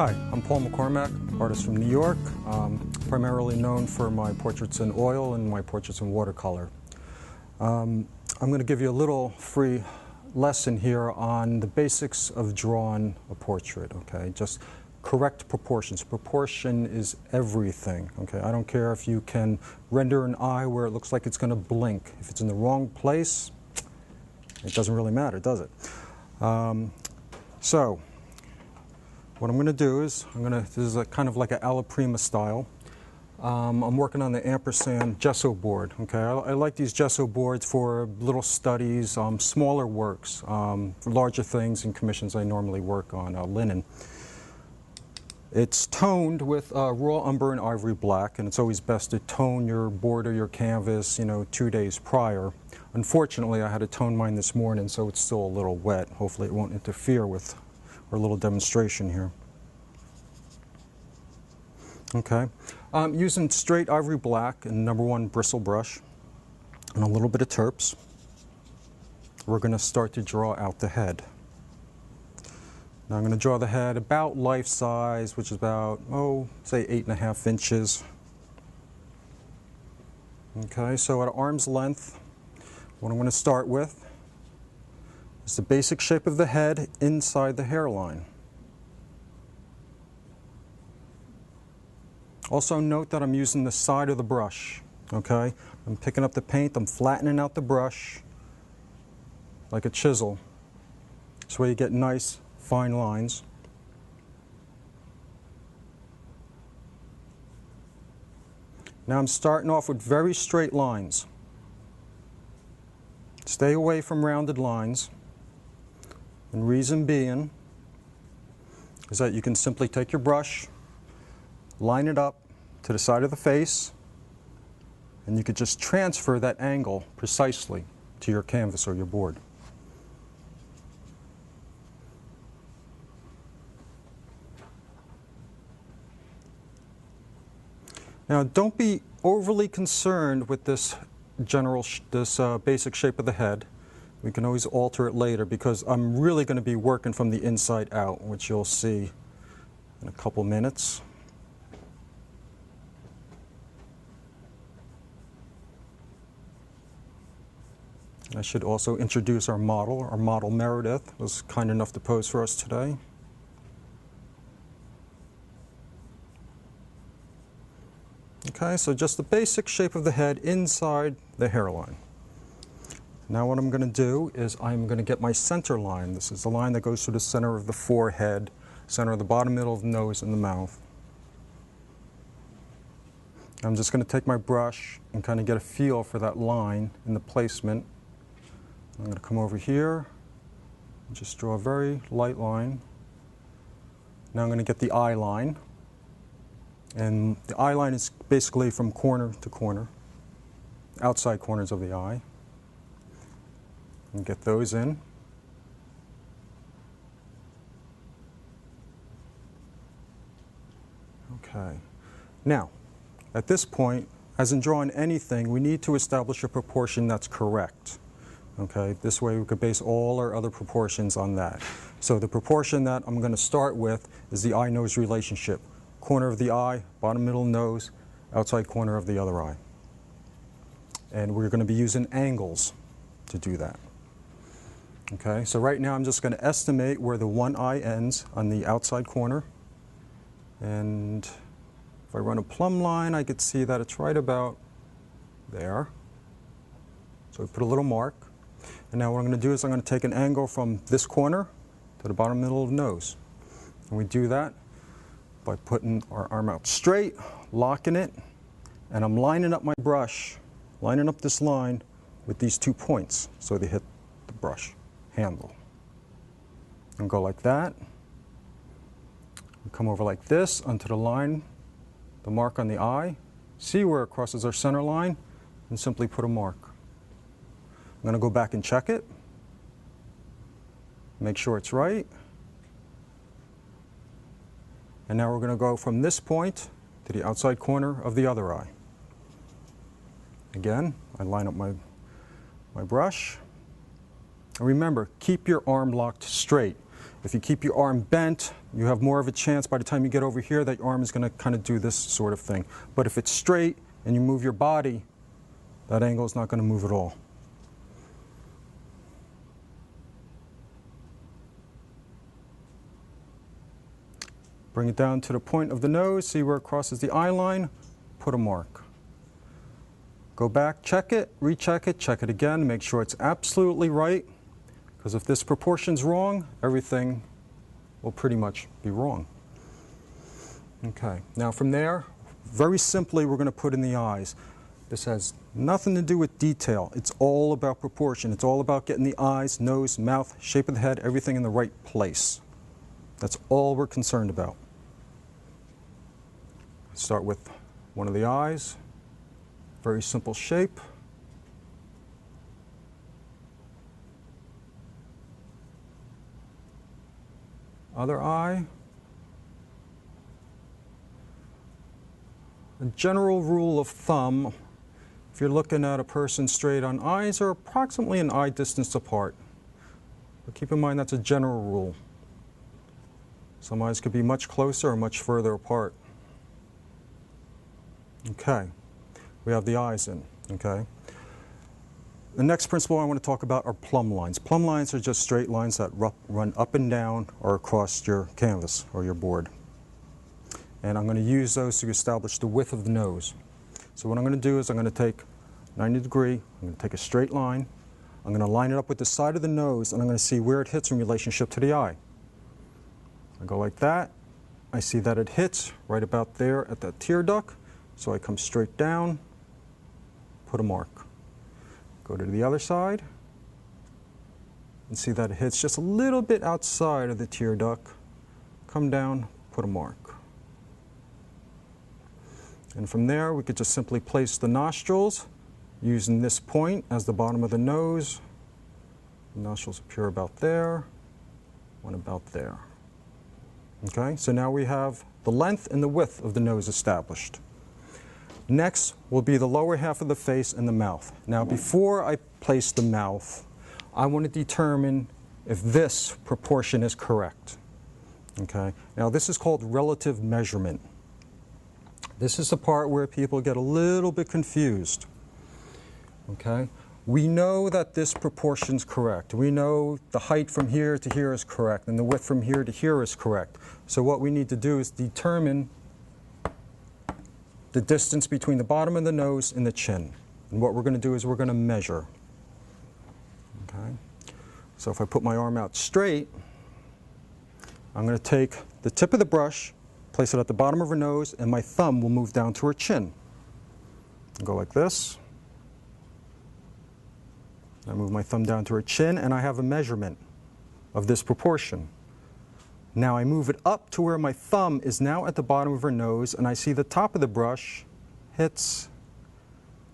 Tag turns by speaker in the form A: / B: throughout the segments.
A: Hi, I'm Paul McCormack, artist from New York, primarily known for my portraits in oil and my portraits in watercolor. I'm going to give you a little free lesson here on the basics of drawing a portrait, okay? Just correct proportions. Proportion is everything, okay? I don't care if you can render an eye where it looks like it's going to blink. If it's in the wrong place, it doesn't really matter, does it? So, what I'm going to do is, this is kind of like an alla prima style. I'm working on the ampersand gesso board. Okay, I like these gesso boards for little studies, smaller works. For larger things and commissions I normally work on linen. It's toned with raw umber and ivory black, and it's always best to tone your board or your canvas, 2 days prior. Unfortunately, I had to tone mine this morning, so it's still a little wet. Hopefully it won't interfere with our little demonstration here. Okay, I'm using straight ivory black and #1 bristle brush and a little bit of terps. We're going to start to draw out the head. Now I'm going to draw the head about life size, which is about, say 8.5 inches. Okay, so at arm's length, what I'm going to start with is the basic shape of the head inside the hairline. Also note that I'm using the side of the brush, okay? I'm picking up the paint, I'm flattening out the brush like a chisel. This way you get nice, fine lines. Now I'm starting off with very straight lines. Stay away from rounded lines. And reason being is that you can simply take your brush, line it up to the side of the face, and you could just transfer that angle precisely to your canvas or your board. Now, don't be overly concerned with this basic shape of the head. We can always alter it later because I'm really going to be working from the inside out, which you'll see in a couple minutes. I should also introduce our model. Our model, Meredith, was kind enough to pose for us today. Okay, so just the basic shape of the head inside the hairline. Now what I'm going to do is I'm going to get my center line. This is the line that goes through the center of the forehead, center of the bottom middle of the nose and the mouth. I'm just going to take my brush and kind of get a feel for that line in the placement. I'm going to come over here and just draw a very light line. Now I'm going to get the eye line. And the eye line is basically from corner to corner, outside corners of the eye. And get those in. Okay. Now, at this point, as in drawing anything, we need to establish a proportion that's correct. Okay, this way we could base all our other proportions on that. So the proportion that I'm going to start with is the eye-nose relationship. Corner of the eye, bottom middle nose, outside corner of the other eye. And we're going to be using angles to do that. Okay, so right now I'm just going to estimate where the one eye ends on the outside corner. And if I run a plumb line, I could see that it's right about there. So we put a little mark. And now what I'm going to do is I'm going to take an angle from this corner to the bottom middle of the nose. And we do that by putting our arm out straight, locking it, and I'm lining up my brush, lining up this line with these 2 points so they hit the brush handle. And go like that. We come over like this onto the line, the mark on the eye, see where it crosses our center line, and simply put a mark. I'm going to go back and check it, make sure it's right. And now we're going to go from this point to the outside corner of the other eye. Again, I line up my brush. And remember, keep your arm locked straight. If you keep your arm bent, you have more of a chance by the time you get over here that your arm is going to kind of do this sort of thing. But if it's straight and you move your body, that angle is not going to move at all. Bring it down to the point of the nose, see where it crosses the eye line, put a mark. Go back, check it, recheck it, check it again, make sure it's absolutely right, because if this proportion's wrong, everything will pretty much be wrong. Okay, now from there, very simply, we're going to put in the eyes. This has nothing to do with detail. It's all about proportion. It's all about getting the eyes, nose, mouth, shape of the head, everything in the right place. That's all we're concerned about. Start with one of the eyes. Very simple shape. Other eye. A general rule of thumb, if you're looking at a person straight on, eyes are approximately an eye distance apart. But keep in mind that's a general rule. Some eyes could be much closer or much further apart. Okay, we have the eyes in, okay? The next principle I want to talk about are plumb lines. Plumb lines are just straight lines that run up and down or across your canvas or your board. And I'm going to use those to establish the width of the nose. So what I'm going to do is I'm going to take 90 degree, I'm going to take a straight line, I'm going to line it up with the side of the nose, and I'm going to see where it hits in relationship to the eye. I go like that, I see that it hits right about there at that tear duct, so I come straight down, put a mark. Go to the other side, and see that it hits just a little bit outside of the tear duct, come down, put a mark. And from there, we could just simply place the nostrils using this point as the bottom of the nose. The nostrils appear about there, one about there. Okay, so now we have the length and the width of the nose established. Next will be the lower half of the face and the mouth. Now, before I place the mouth, I want to determine if this proportion is correct. Okay, now this is called relative measurement. This is the part where people get a little bit confused. Okay? We know that this proportion is correct. We know the height from here to here is correct, and the width from here to here is correct. So what we need to do is determine the distance between the bottom of the nose and the chin. And what we're going to do is we're going to measure. Okay? So if I put my arm out straight, I'm going to take the tip of the brush, place it at the bottom of her nose, and my thumb will move down to her chin. I'll go like this. I move my thumb down to her chin, and I have a measurement of this proportion. Now I move it up to where my thumb is now at the bottom of her nose, and I see the top of the brush hits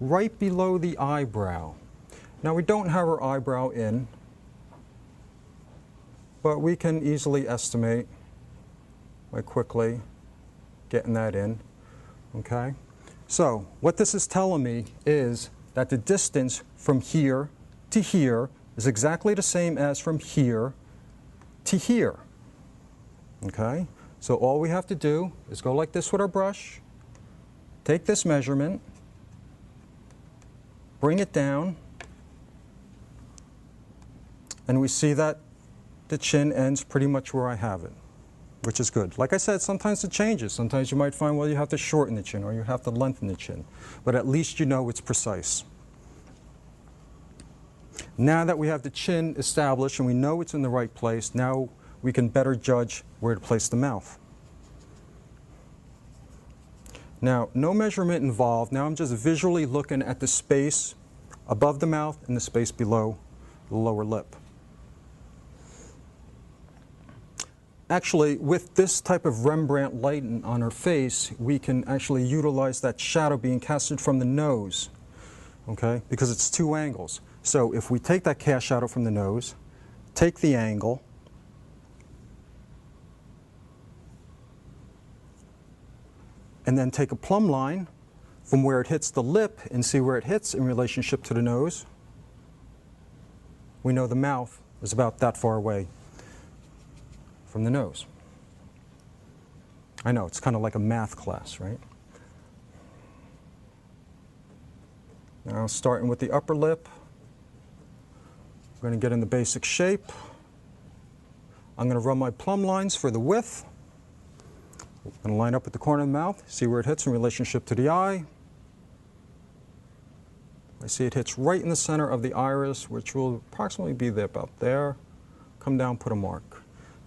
A: right below the eyebrow. Now we don't have her eyebrow in, but we can easily estimate by quickly getting that in, okay? So what this is telling me is that the distance from here to here is exactly the same as from here to here, okay? So all we have to do is go like this with our brush, take this measurement, bring it down, and we see that the chin ends pretty much where I have it, which is good. Like I said, sometimes it changes. Sometimes you might find, well, you have to shorten the chin or you have to lengthen the chin. But at least you know it's precise. Now that we have the chin established and we know it's in the right place, now we can better judge where to place the mouth. Now, no measurement involved. Now I'm just visually looking at the space above the mouth and the space below the lower lip. Actually, with this type of Rembrandt lighting on her face, we can actually utilize that shadow being casted from the nose, okay, because it's two angles. So if we take that cast shadow from the nose, take the angle, and then take a plumb line from where it hits the lip and see where it hits in relationship to the nose, we know the mouth is about that far away. from the nose. I know, it's kind of like a math class, right? Now, starting with the upper lip, we're going to get in the basic shape. I'm going to run my plumb lines for the width. I'm going to line up at the corner of the mouth, see where it hits in relationship to the eye. I see it hits right in the center of the iris, which will approximately be there, about there. Come down, put a mark.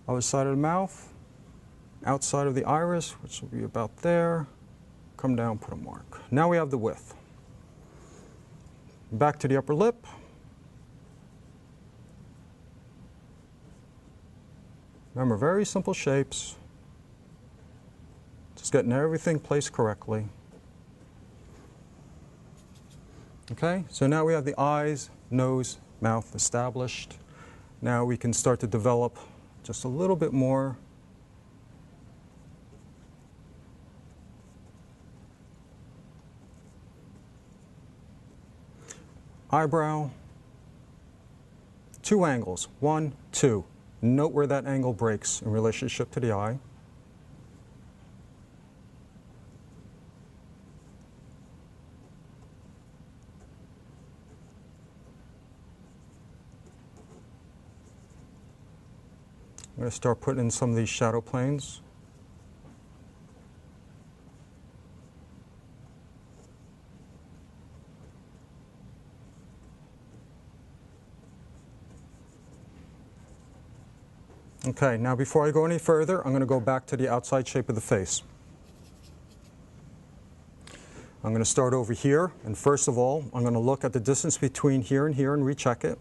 A: Other side of the mouth, outside of the iris, which will be about there. Come down, put a mark. Now we have the width. Back to the upper lip. Remember, very simple shapes. Just getting everything placed correctly. Okay, so now we have the eyes, nose, mouth established. Now we can start to develop just a little bit more. Eyebrow, 2 angles, 1, 2. Note where that angle breaks in relationship to the eye. I'm going to start putting in some of these shadow planes. Okay, now before I go any further, I'm going to go back to the outside shape of the face. I'm going to start over here, and first of all, I'm going to look at the distance between here and recheck it.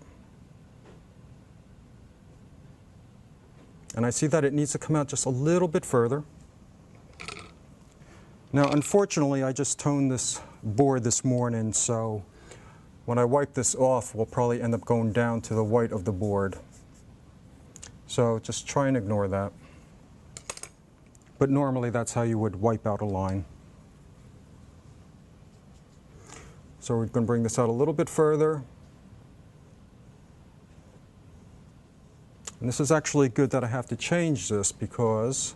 A: And I see that it needs to come out just a little bit further. Now, unfortunately, I just toned this board this morning, so when I wipe this off, we'll probably end up going down to the white of the board. So just try and ignore that. But normally, that's how you would wipe out a line. So we're going to bring this out a little bit further. And this is actually good that I have to change this because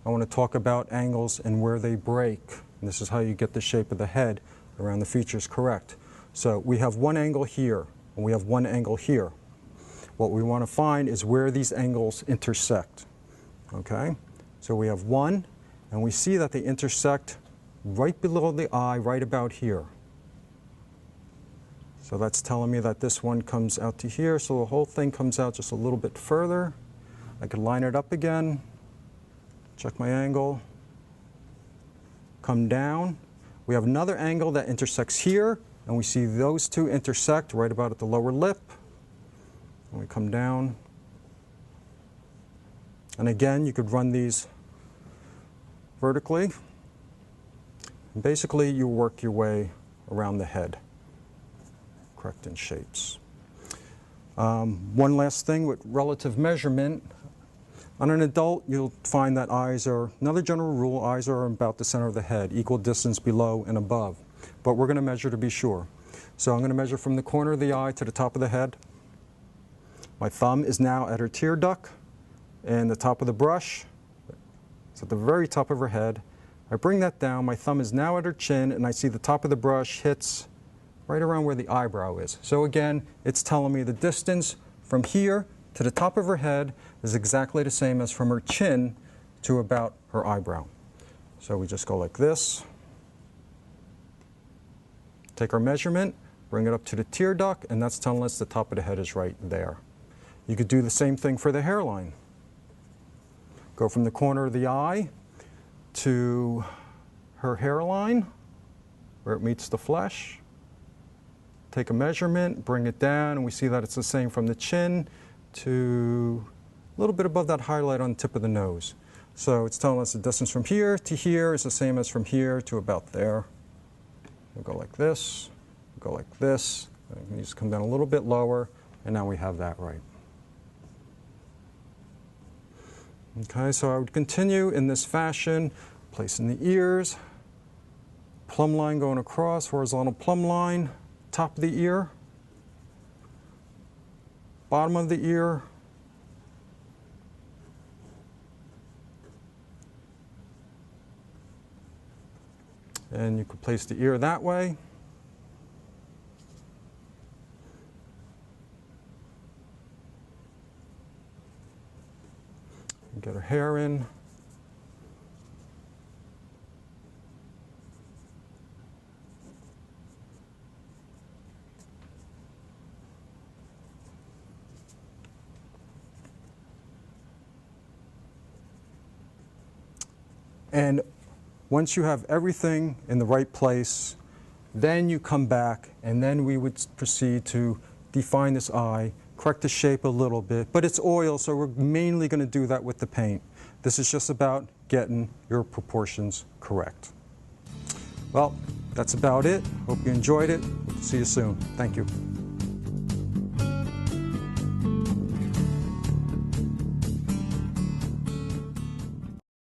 A: I want to talk about angles and where they break. And this is how you get the shape of the head around the features correct. So we have one angle here, and we have one angle here. What we want to find is where these angles intersect. Okay? So we have one, and we see that they intersect right below the eye, right about here. So that's telling me that this one comes out to here, so the whole thing comes out just a little bit further. I could line it up again, check my angle, come down. We have another angle that intersects here, and we see those two intersect right about at the lower lip. And we come down. And again, you could run these vertically. And basically, you work your way around the head. Correcting shapes. One last thing with relative measurement. On an adult, you'll find that eyes are, another general rule, eyes are about the center of the head, equal distance below and above. But we're going to measure to be sure. So I'm going to measure from the corner of the eye to the top of the head. My thumb is now at her tear duct, and the top of the brush is at the very top of her head. I bring that down, my thumb is now at her chin, and I see the top of the brush hits right around where the eyebrow is. So again, it's telling me the distance from here to the top of her head is exactly the same as from her chin to about her eyebrow. So we just go like this. Take our measurement, bring it up to the tear duct, and that's telling us the top of the head is right there. You could do the same thing for the hairline. Go from the corner of the eye to her hairline, where it meets the flesh. Take a measurement, bring it down, and we see that it's the same from the chin to a little bit above that highlight on the tip of the nose. So it's telling us the distance from here to here is the same as from here to about there. We'll go like this, we'll go like this, and just come down a little bit lower, and now we have that right. Okay, so I would continue in this fashion, placing the ears, plumb line going across, horizontal plumb line, top of the ear, bottom of the ear, And you could place the ear that way. Get her hair in. And once you have everything in the right place, then you come back and then we would proceed to define this eye, correct the shape a little bit, but it's oil, so we're mainly going to do that with the paint. This is just about getting your proportions correct. Well, that's about it. Hope you enjoyed it. See you soon. Thank you.